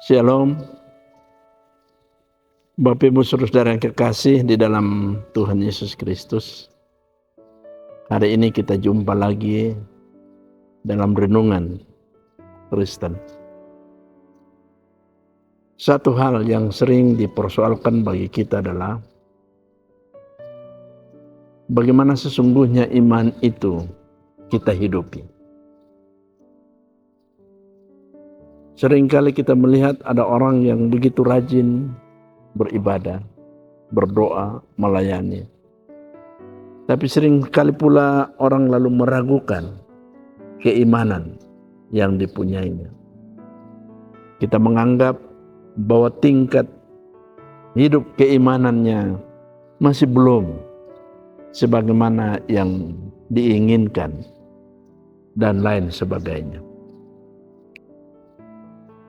Shalom, Bapak Ibu Saudara yang kekasih di dalam Tuhan Yesus Kristus. Hari ini kita jumpa lagi dalam renungan Kristen. Satu hal yang sering dipersoalkan bagi kita adalah bagaimana sesungguhnya iman itu kita hidupi. Seringkali kita melihat ada orang yang begitu rajin beribadah, berdoa, melayani. Tapi seringkali pula orang lalu meragukan keimanan yang dipunyainya. Kita menganggap bahwa tingkat hidup keimanannya masih belum sebagaimana yang diinginkan dan lain sebagainya.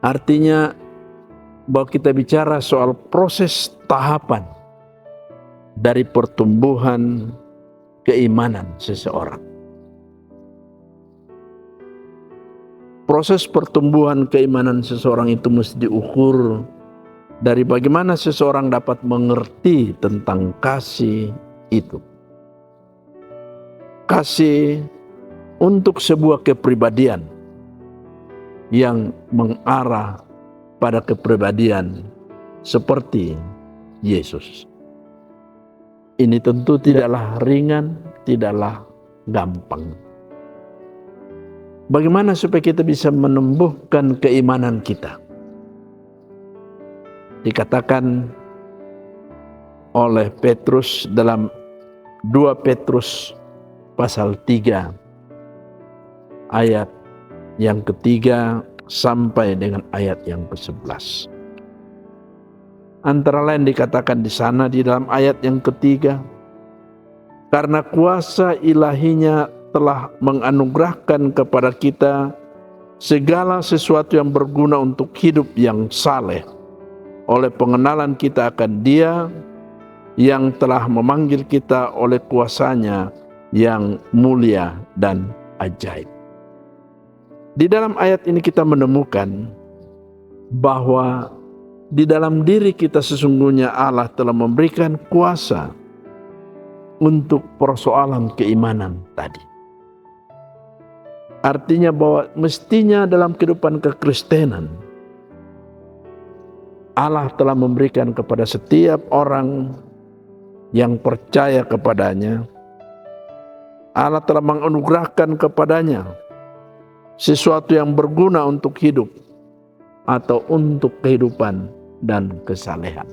Artinya bahwa kita bicara soal proses tahapan dari pertumbuhan keimanan seseorang. Proses pertumbuhan keimanan seseorang itu mesti diukur dari bagaimana seseorang dapat mengerti tentang kasih itu. Kasih untuk sebuah kepribadian yang mengarah pada kepribadian seperti Yesus. Ini tentu tidaklah ringan, tidaklah gampang. Bagaimana supaya kita bisa menumbuhkan keimanan kita? Dikatakan oleh Petrus dalam 2 Petrus pasal 3 ayat yang ketiga sampai dengan ayat yang ke-11. Antara lain dikatakan di sana di dalam ayat yang ketiga, karena kuasa ilahinya telah menganugerahkan kepada kita segala sesuatu yang berguna untuk hidup yang saleh oleh pengenalan kita akan Dia yang telah memanggil kita oleh kuasanya yang mulia dan ajaib. Di dalam ayat ini kita menemukan bahwa di dalam diri kita sesungguhnya Allah telah memberikan kuasa untuk persoalan keimanan tadi. Artinya bahwa mestinya dalam kehidupan kekristenan Allah telah memberikan kepada setiap orang yang percaya kepadanya, Allah telah menganugerahkan kepadanya sesuatu yang berguna untuk hidup atau untuk kehidupan dan kesalehan.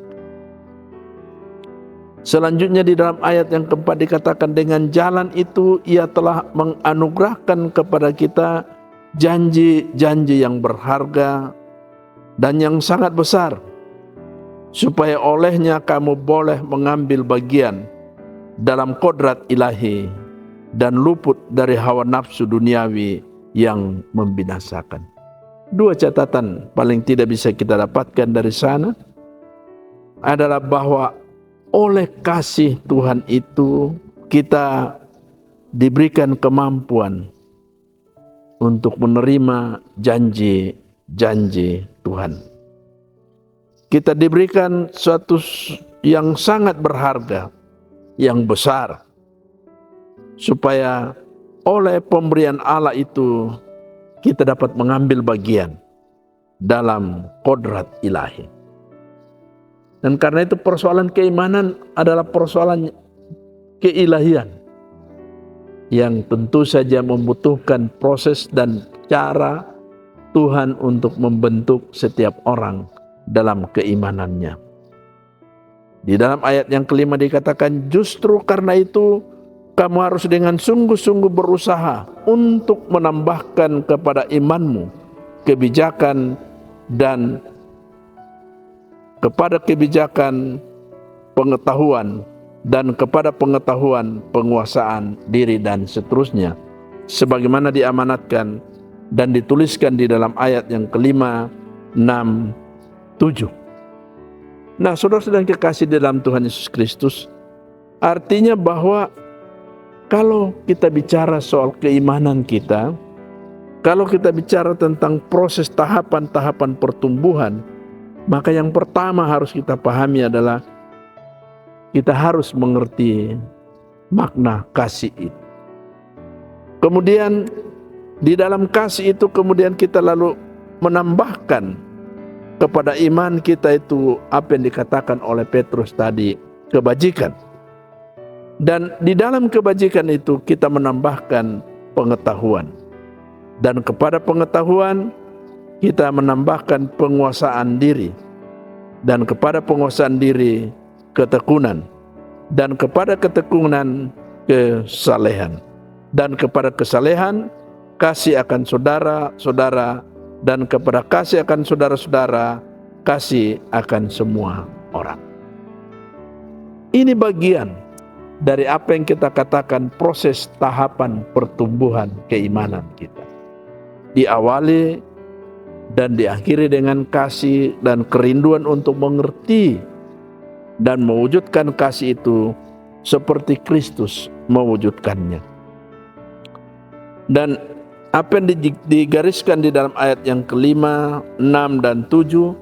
Selanjutnya di dalam ayat yang keempat dikatakan dengan jalan itu Ia telah menganugerahkan kepada kita janji-janji yang berharga dan yang sangat besar, supaya olehnya kamu boleh mengambil bagian dalam kodrat ilahi dan luput dari hawa nafsu duniawi yang membinasakan. 2 catatan paling tidak bisa kita dapatkan dari sana adalah bahwa oleh kasih Tuhan itu kita diberikan kemampuan untuk menerima janji-janji Tuhan. Kita diberikan suatu yang sangat berharga, yang besar, supaya oleh pemberian Allah itu kita dapat mengambil bagian dalam kodrat ilahi. Dan karena itu persoalan keimanan adalah persoalan keilahian yang tentu saja membutuhkan proses dan cara Tuhan untuk membentuk setiap orang dalam keimanannya. Di dalam ayat yang kelima dikatakan justru karena itu kamu harus dengan sungguh-sungguh berusaha untuk menambahkan kepada imanmu kebijakan dan kepada kebijakan pengetahuan dan kepada pengetahuan penguasaan diri dan seterusnya, sebagaimana diamanatkan dan dituliskan di dalam ayat yang kelima, 6, 7. Nah, saudara-saudara yang kekasih dalam Tuhan Yesus Kristus, artinya bahwa kalau kita bicara soal keimanan kita, Kalau kita bicara tentang proses tahapan-tahapan pertumbuhan, maka yang pertama harus kita pahami adalah kita harus mengerti makna kasih itu. Kemudian di dalam kasih itu kemudian kita lalu menambahkan kepada iman kita itu apa yang dikatakan oleh Petrus tadi, kebajikan. Dan di dalam kebajikan itu kita menambahkan pengetahuan. Dan kepada pengetahuan kita menambahkan penguasaan diri. Dan kepada penguasaan diri ketekunan. Dan kepada ketekunan kesalehan. Dan kepada kesalehan kasih akan saudara-saudara. Dan kepada kasih akan saudara-saudara, kasih akan semua orang. Ini bagian dari apa yang kita katakan proses tahapan pertumbuhan keimanan kita. Diawali dan diakhiri dengan kasih dan kerinduan untuk mengerti dan mewujudkan kasih itu seperti Kristus mewujudkannya. Dan apa yang digariskan di dalam ayat yang kelima, 6 dan 7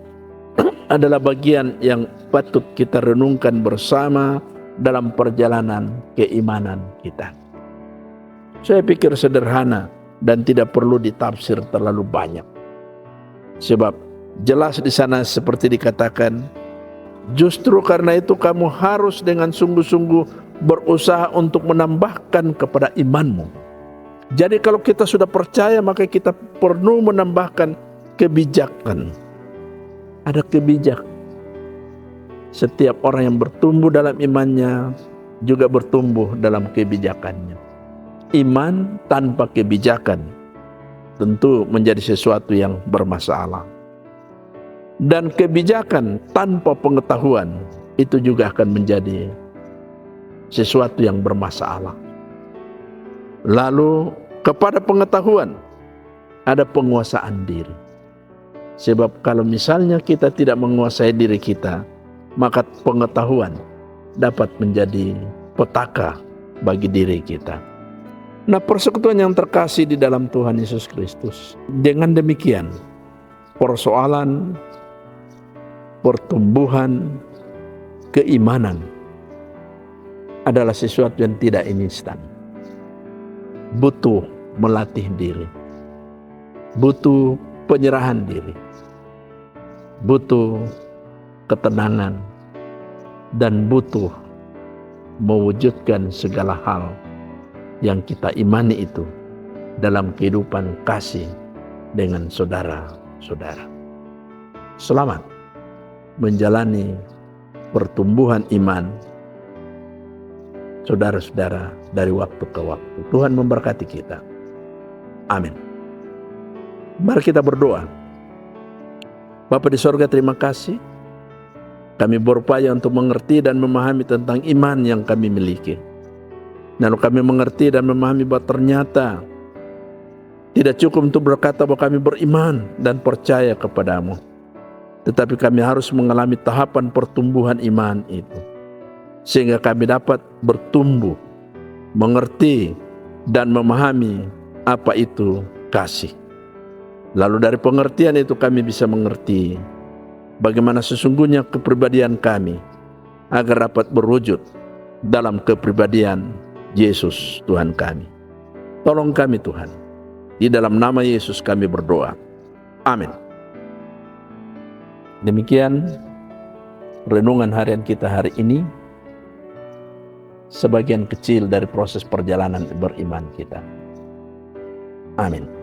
adalah bagian yang patut kita renungkan bersama dalam perjalanan keimanan kita. Saya pikir sederhana dan tidak perlu ditafsir terlalu banyak. Sebab jelas di sana seperti dikatakan, justru karena itu kamu harus dengan sungguh-sungguh berusaha untuk menambahkan kepada imanmu. Jadi kalau kita sudah percaya, maka kita perlu menambahkan kebijakan. Ada kebijak. Setiap orang yang bertumbuh dalam imannya juga bertumbuh dalam kebijakannya. Iman tanpa kebijakan tentu menjadi sesuatu yang bermasalah. Dan kebijakan tanpa pengetahuan itu juga akan menjadi sesuatu yang bermasalah. Lalu kepada pengetahuan ada penguasaan diri. Sebab kalau misalnya kita tidak menguasai diri kita, maka pengetahuan dapat menjadi petaka bagi diri kita. Nah, persekutuan yang terkasih di dalam Tuhan Yesus Kristus, dengan demikian persoalan pertumbuhan keimanan adalah sesuatu yang tidak instan. Butuh melatih diri, butuh penyerahan diri, butuh ketenangan, dan butuh mewujudkan segala hal yang kita imani itu dalam kehidupan kasih dengan saudara-saudara. Selamat menjalani pertumbuhan iman saudara-saudara dari waktu ke waktu. Tuhan memberkati kita. Amin. Mari kita berdoa. Bapa di sorga, terima kasih. Kami berupaya untuk mengerti dan memahami tentang iman yang kami miliki. Lalu kami mengerti dan memahami bahwa ternyata tidak cukup untuk berkata bahwa kami beriman dan percaya kepadamu. Tetapi kami harus mengalami tahapan pertumbuhan iman itu. Sehingga kami dapat bertumbuh, mengerti dan memahami apa itu kasih. Lalu dari pengertian itu kami bisa mengerti bagaimana sesungguhnya kepribadian kami agar dapat berwujud dalam kepribadian Yesus Tuhan kami. Tolong kami Tuhan. Di dalam nama Yesus kami berdoa. Amin. Demikian renungan harian kita hari ini. Sebagian kecil dari proses perjalanan beriman kita. Amin.